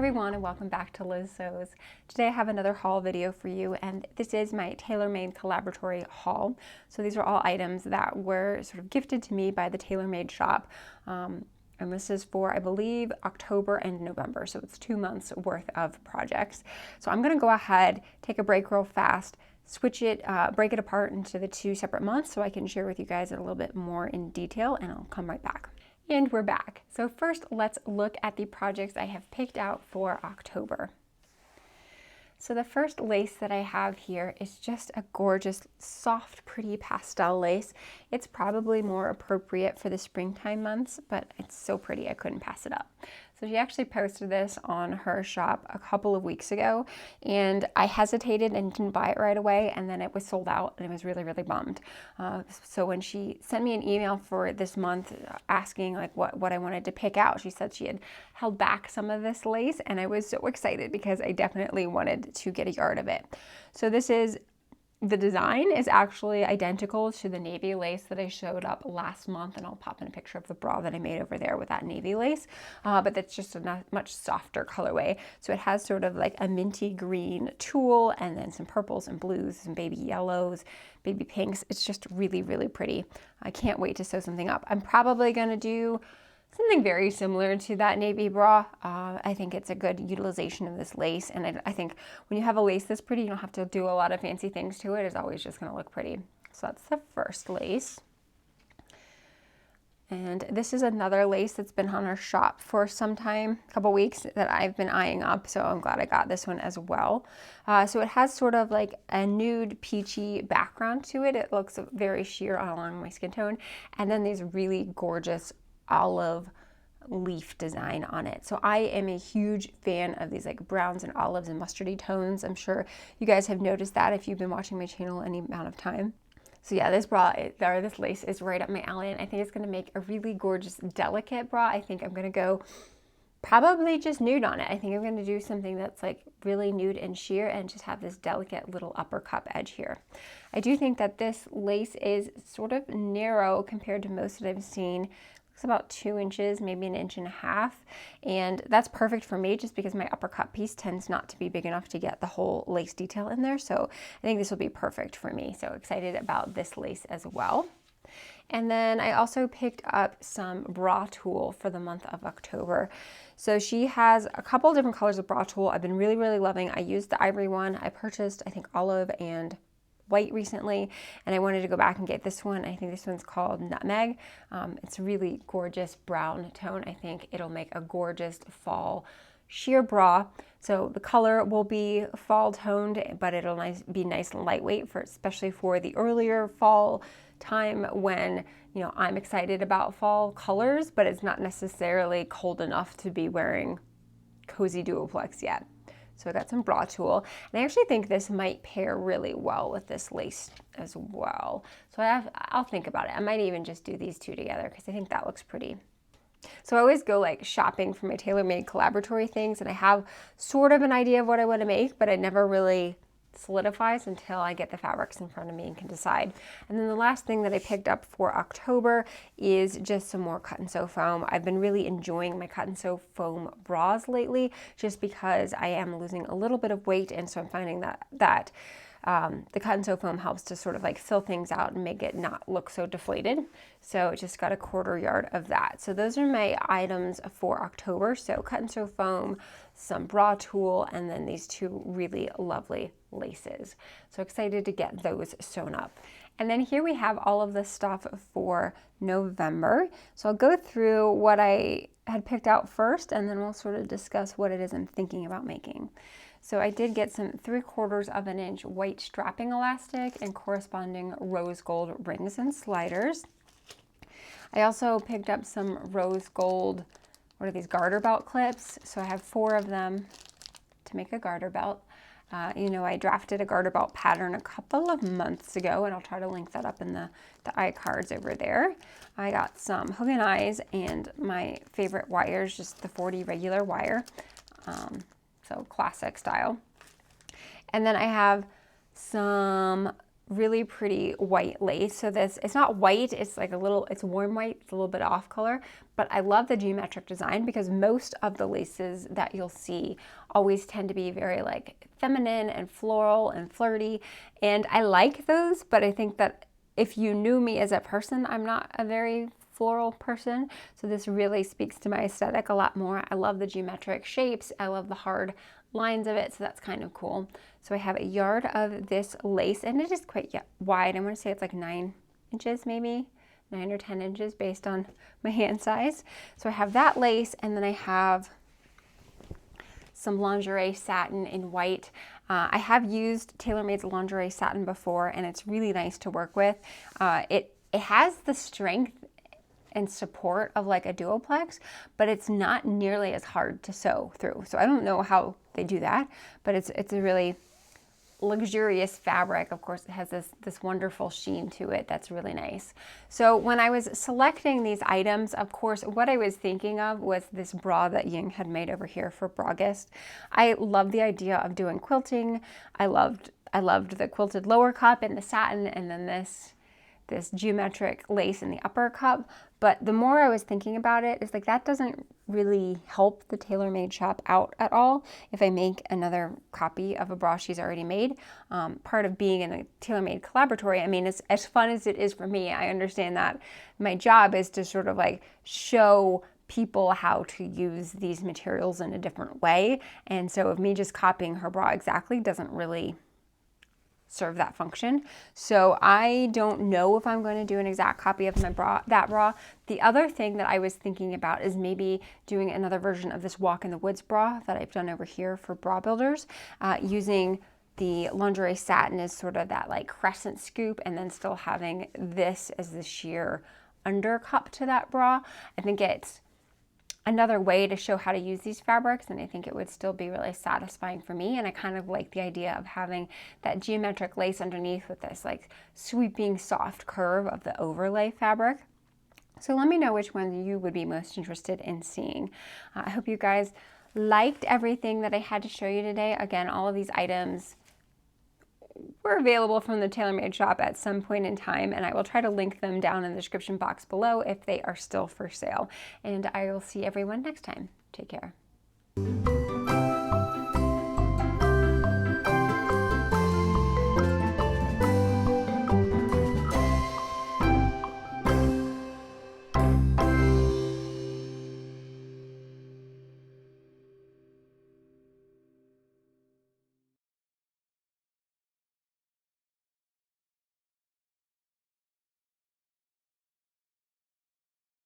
everyone, and welcome back to Liz Sews. Today I have another haul video for you, and this is my TaylorMade collaboratory haul. So these are all items that were sort of gifted to me by the TaylorMade shop. And this is for, I believe, October and November. So it's 2 months worth of projects. So I'm gonna go ahead, take a break real fast, switch it, break it apart into the 2 separate months so I can share with you guys a little bit more in detail, and I'll come right back. And we're back. So first, let's look at the projects I have picked out for October. So the first lace that I have here is just a gorgeous, soft, pretty pastel lace. It's probably more appropriate for the springtime months, but it's so pretty I couldn't pass it up. So she actually posted this on her shop a couple of weeks ago, and I hesitated and didn't buy it right away, and then it was sold out, and I was really, really bummed. So when she sent me an email for this month asking like what I wanted to pick out, she said she had held back some of this lace, and I was so excited because I definitely wanted to get a yard of it. So the design is actually identical to the navy lace that I showed up last month, and I'll pop in a picture of the bra that I made over there with that navy lace, but that's just a much softer colorway. So it has sort of like a minty green tulle, and then some purples and blues, some baby yellows, baby pinks. It's just really, really pretty. I can't wait to sew something up. I'm probably gonna do something very similar to that navy bra. I think it's a good utilization of this lace, and I think when you have a lace this pretty, you don't have to do a lot of fancy things to it. It's always just gonna look pretty. So that's the first lace. And this is another lace that's been on our shop for some time, a couple weeks, that I've been eyeing up, so I'm glad I got this one as well. So it has sort of like a nude peachy background to it. It looks very sheer along my skin tone, and then these really gorgeous olive leaf design on it. So I am a huge fan of these like browns and olives and mustardy tones. I'm sure you guys have noticed that if you've been watching my channel any amount of time. So yeah, this lace is right up my alley, and I think it's going to make a really gorgeous, delicate bra. I think I'm going to go probably just nude on it. I think I'm going to do something that's like really nude and sheer and just have this delicate little upper cup edge here. I do think that this lace is sort of narrow compared to most that I've seen. It's about 2 inches, maybe 1.5 inches, and that's perfect for me just because my upper cut piece tends not to be big enough to get the whole lace detail in there. So I think this will be perfect for me. So excited about this lace as well. And then I also picked up some bra tulle for the month of October. So she has a couple different colors of bra tulle I've been really, really loving. I used the ivory one. I purchased, I think, olive and white recently, and I wanted to go back and get this one. I think this one's called Nutmeg. It's a really gorgeous brown tone. I think it'll make a gorgeous fall sheer bra. So the color will be fall toned, but it'll be nice and lightweight, especially for the earlier fall time when, you know, I'm excited about fall colors, but it's not necessarily cold enough to be wearing cozy duoplex yet. So I got some bra tulle, and I actually think this might pair really well with this lace as well. So I'll think about it. I might even just do these two together because I think that looks pretty. So I always go like shopping for my TaylorMade collaboratory things, and I have sort of an idea of what I want to make, but it never really solidifies until I get the fabrics in front of me and can decide. And then the last thing that I picked up for October is just some more cut and sew foam. I've been really enjoying my cut and sew foam bras lately just because I am losing a little bit of weight, and so I'm finding that the cut and sew foam helps to sort of like fill things out and make it not look so deflated. So just got a 1/4 yard of that. So those are my items for October. So cut and sew foam, some bra tulle, and then these 2 really lovely laces. So excited to get those sewn up. And then here we have all of the stuff for November. So I'll go through what I had picked out first, and then we'll sort of discuss what it is I'm thinking about making. So I did get some 3/4 inch white strapping elastic and corresponding rose gold rings and sliders. I also picked up some rose gold, what are these, garter belt clips. So I have 4 of them to make a garter belt. You know, I drafted a garter belt pattern a couple of months ago, and I'll try to link that up in the iCards over there. I got some hook and eyes and my favorite wires, just the 40 regular wire. So classic style. And then I have some really pretty white lace. So this, it's not white, it's like a little, it's warm white, it's a little bit off color, but I love the geometric design because most of the laces that you'll see always tend to be very like feminine and floral and flirty. And I like those, but I think that if you knew me as a person, I'm not a very floral person. So this really speaks to my aesthetic a lot more. I love the geometric shapes. I love the hard lines of it. So that's kind of cool. So I have a yard of this lace and it is quite wide. I'm going to say it's like 9 inches, maybe 9 or 10 inches based on my hand size. So I have that lace and then I have some lingerie satin in white. I have used TaylorMade's lingerie satin before and it's really nice to work with. It has the strength and support of like a duoplex, but it's not nearly as hard to sew through. So I don't know how they do that, but it's a really luxurious fabric. Of course, it has this wonderful sheen to it that's really nice. So when I was selecting these items, of course, what I was thinking of was this bra that Ying had made over here for Bragist. I love the idea of doing quilting. I loved the quilted lower cup and the satin, and then this geometric lace in the upper cup. But the more I was thinking about it, it's like that doesn't really help the TaylorMade shop out at all if I make another copy of a bra she's already made. Part of being in a TaylorMade collaboratory, I mean, as fun as it is for me, I understand that my job is to sort of like show people how to use these materials in a different way. And so if me just copying her bra exactly doesn't really serve that function. So I don't know if I'm going to do an exact copy of that bra. The other thing that I was thinking about is maybe doing another version of this Walk in the Woods bra that I've done over here for Bra Builders, using the lingerie satin as sort of that like crescent scoop and then still having this as the sheer under cup to that bra. I think it's another way to show how to use these fabrics, and I think it would still be really satisfying for me. And I kind of like the idea of having that geometric lace underneath with this like sweeping soft curve of the overlay fabric. So let me know which one you would be most interested in seeing. I hope you guys liked everything that I had to show you today. Again, all of these items were available from the TaylorMade shop at some point in time, and I will try to link them down in the description box below if they are still for sale. And I will see everyone next time. Take care.